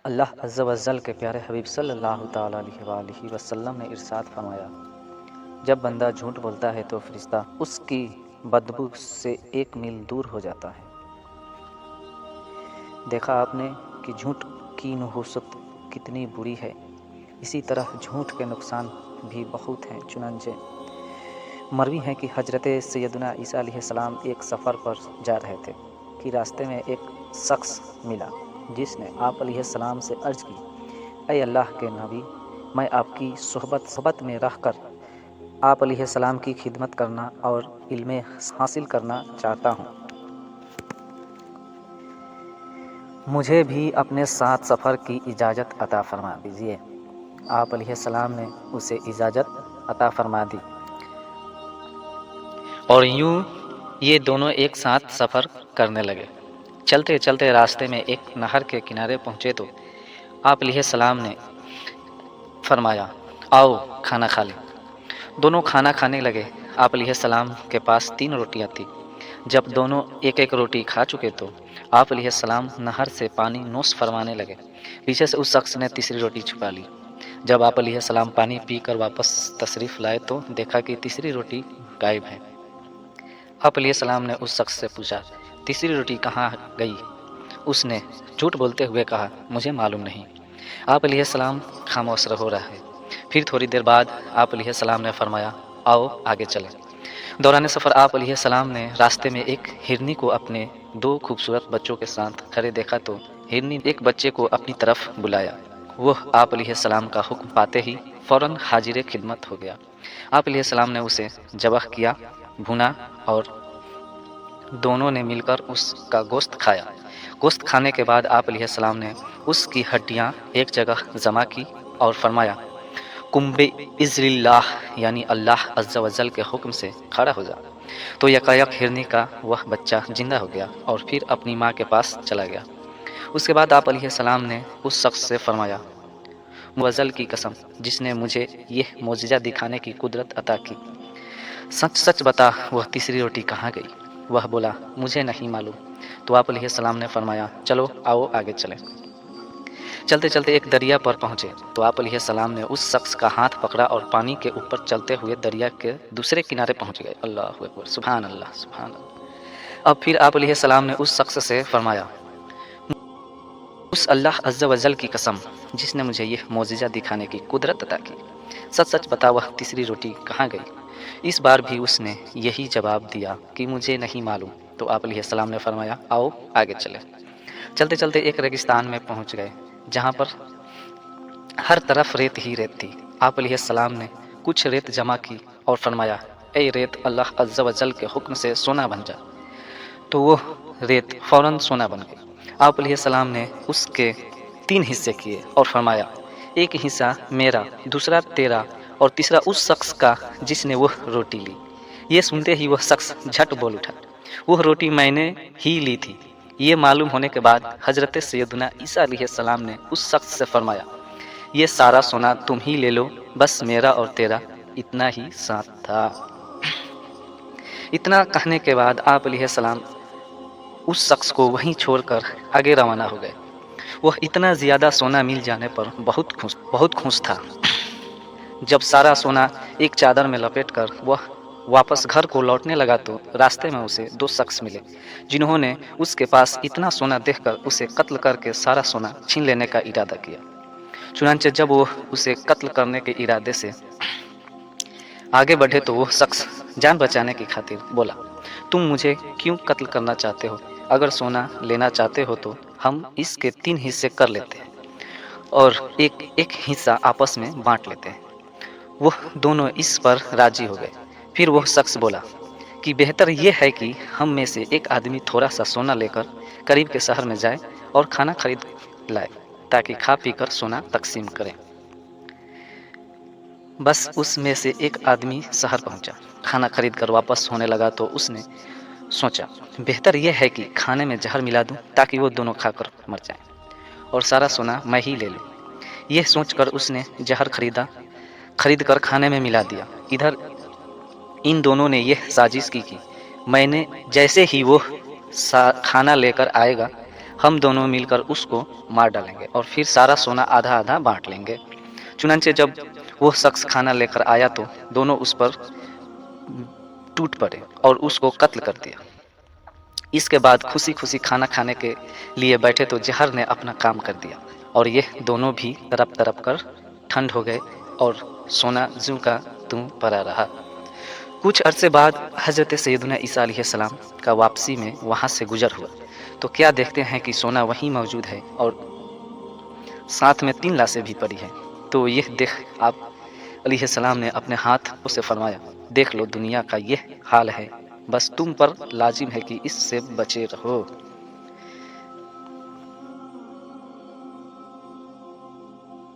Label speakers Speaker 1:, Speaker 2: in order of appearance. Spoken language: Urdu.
Speaker 1: اللہ عز و جل کے پیارے حبیب صلی اللہ تعالیٰ علیہ وآلہ وسلم نے ارشاد فرمایا، جب بندہ جھوٹ بولتا ہے تو فرشتہ اس کی بدبو سے 1 میل دور ہو جاتا ہے۔ دیکھا آپ نے کہ جھوٹ کی نحوست کتنی بری ہے، اسی طرح جھوٹ کے نقصان بھی بہت ہیں۔ چنانچہ مروی ہے کہ حضرت سیدنا عیسیٰ علیہ السلام ایک سفر پر جا رہے تھے کہ راستے میں ایک شخص ملا جس نے آپ علیہ السلام سے عرض کی، اے اللہ کے نبی، میں آپ کی صحبت میں رہ کر آپ علیہ السلام کی خدمت کرنا اور علم حاصل کرنا چاہتا ہوں، مجھے بھی اپنے ساتھ سفر کی اجازت عطا فرما دیجیے۔ آپ علیہ السلام نے اسے اجازت عطا فرما دی اور یوں یہ دونوں ایک ساتھ سفر کرنے لگے۔ چلتے چلتے راستے میں ایک نہر کے کنارے پہنچے تو آپ علیہ السلام نے فرمایا، آؤ کھانا کھا لیں۔ دونوں کھانا کھانے لگے۔ آپ علیہ السلام کے پاس 3 روٹیاں تھیں۔ جب دونوں ایک ایک روٹی کھا چکے تو آپ علیہ السلام نہر سے پانی نوش فرمانے لگے۔ پیچھے سے اس شخص نے تیسری روٹی چھپا لی۔ جب آپ علیہ السلام پانی پی کر واپس تشریف لائے تو دیکھا کہ تیسری روٹی غائب ہے۔ آپ علیہ السلام نے اس شخص سے پوچھا، تیسری روٹی کہاں گئی؟ اس نے جھوٹ بولتے ہوئے کہا، مجھے معلوم نہیں۔ آپ علیہ السلام خاموش ہو رہے۔ پھر تھوڑی دیر بعد آپ علیہ السلام نے فرمایا، آؤ آگے چلیں۔ دوران سفر آپ علیہ السلام نے راستے میں ایک ہرنی کو اپنے 2 خوبصورت بچوں کے ساتھ کھڑے دیکھا تو ہرنی نے ایک بچے کو اپنی طرف بلایا۔ وہ آپ علیہ السلام کا حکم پاتے ہی فوراً حاضر خدمت ہو گیا۔ آپ علیہ السلام نے اسے ذبح کیا، بھونا اور دونوں نے مل کر اس کا گوشت کھایا۔ گوشت کھانے کے بعد آپ علیہ السلام نے اس کی ہڈیاں ایک جگہ جمع کی اور فرمایا، قم بإذن اللہ، یعنی اللہ عز و جل کے حکم سے کھڑا ہو جا۔ تو یکایک ہرنی کا وہ بچہ زندہ ہو گیا اور پھر اپنی ماں کے پاس چلا گیا۔ اس کے بعد آپ علیہ السلام نے اس شخص سے فرمایا، موزل کی قسم جس نے مجھے یہ معجزہ دکھانے کی قدرت عطا کی، سچ سچ بتا وہ تیسری روٹی کہاں گئی؟ وہ بولا، مجھے نہیں معلوم۔ تو آپ علیہ السلام نے فرمایا، چلو آؤ آگے چلیں۔ چلتے چلتے ایک دریا پر پہنچے تو آپ علیہ السلام نے اس شخص کا ہاتھ پکڑا اور پانی کے اوپر چلتے ہوئے دریا کے دوسرے کنارے پہنچ گئے۔ اللہ اکبر، سبحان اللہ سبحان اللہ۔ اب پھر آپ علیہ السلام نے اس شخص سے فرمایا، اس اللہ عز و جل کی قسم جس نے مجھے یہ معجزہ دکھانے کی قدرت عطا کی، سچ سچ بتا وہ تیسری روٹی کہاں گئی؟ اس بار بھی اس نے یہی جواب دیا کہ مجھے نہیں معلوم۔ تو آپ علیہ السلام نے فرمایا، آؤ آگے چلیں۔ چلتے چلتے ایک ریگستان میں پہنچ گئے جہاں پر ہر طرف ریت ہی ریت تھی۔ آپ علیہ السلام نے کچھ ریت جمع کی اور فرمایا، اے ریت، اللہ عز و جل کے حکم سے سونا بن جا۔ تو وہ ریت فوراً سونا بن گئی۔ آپ علیہ السلام نے اس کے 3 حصے کیے اور فرمایا، ایک حصہ میرا، دوسرا تیرا اور تیسرا اس شخص کا جس نے وہ روٹی لی۔ یہ سنتے ہی وہ شخص جھٹ بول اٹھا، وہ روٹی میں نے ہی لی تھی۔ یہ معلوم ہونے کے بعد حضرت سیدنا عیسیٰ علیہ السلام نے اس شخص سے فرمایا، یہ سارا سونا تم ہی لے لو، بس میرا اور تیرا اتنا ہی ساتھ تھا۔ اتنا کہنے کے بعد آپ علیہ السلام اس شخص کو وہیں چھوڑ کر آگے روانہ ہو گئے۔ وہ اتنا زیادہ سونا مل جانے پر بہت خوش تھا۔ جب سارا سونا ایک چادر میں لپیٹ کر وہ واپس گھر کو لوٹنے لگا تو راستے میں اسے 2 شخص ملے جنہوں نے اس کے پاس اتنا سونا دیکھ کر اسے قتل کر کے سارا سونا چھین لینے کا ارادہ کیا۔ چنانچہ جب وہ اسے قتل کرنے کے ارادے سے آگے بڑھے تو وہ شخص جان بچانے کی خاطر بولا، تم مجھے کیوں قتل کرنا چاہتے ہو؟ اگر سونا لینا چاہتے ہو تو ہم اس کے 3 حصے کر لیتے ہیں اور ایک حصہ آپس میں بانٹ لیتے ہیں۔ وہ دونوں اس پر راضی ہو گئے۔ پھر وہ شخص بولا کہ بہتر یہ ہے کہ ہم میں سے ایک آدمی تھوڑا سا سونا لے کر قریب کے شہر میں جائے اور کھانا خرید لائے تاکہ کھا پی کر سونا تقسیم کریں۔ بس اس میں سے ایک آدمی شہر پہنچا، کھانا خرید کر واپس ہونے لگا تو اس نے سوچا بہتر یہ ہے کہ کھانے میں زہر ملا دوں تاکہ وہ دونوں کھا کر مر جائیں اور سارا سونا میں ہی لے لوں۔ یہ سوچ کر اس نے زہر خرید کر کھانے میں ملا دیا۔ ادھر ان دونوں نے یہ سازش کی کہ میں نے جیسے ہی وہ کھانا لے کر آئے گا ہم دونوں مل کر اس کو مار ڈالیں گے اور پھر سارا سونا آدھا آدھا بانٹ لیں گے۔ چنانچہ جب وہ شخص کھانا لے کر آیا تو دونوں اس پر ٹوٹ پڑے اور اس کو قتل کر دیا۔ اس کے بعد خوشی خوشی کھانا کھانے کے لیے بیٹھے تو زہر نے اپنا کام کر دیا اور یہ دونوں بھی تڑپ تڑپ کر ٹھنڈ ہو گئے اور سونا زوں کا توں پڑا رہا۔ کچھ عرصے بعد حضرت سیدنا عیسیٰ علیہ السلام کا واپسی میں وہاں سے گزر ہوا تو کیا دیکھتے ہیں کہ سونا وہیں موجود ہے اور ساتھ میں 3 لاشیں بھی پڑی ہیں۔ تو یہ دیکھ آپ علیہ السلام نے اپنے ہاتھ اسے فرمایا، دیکھ لو دنیا کا یہ حال ہے، بس تم پر لازم ہے کہ اس سے بچے رہو۔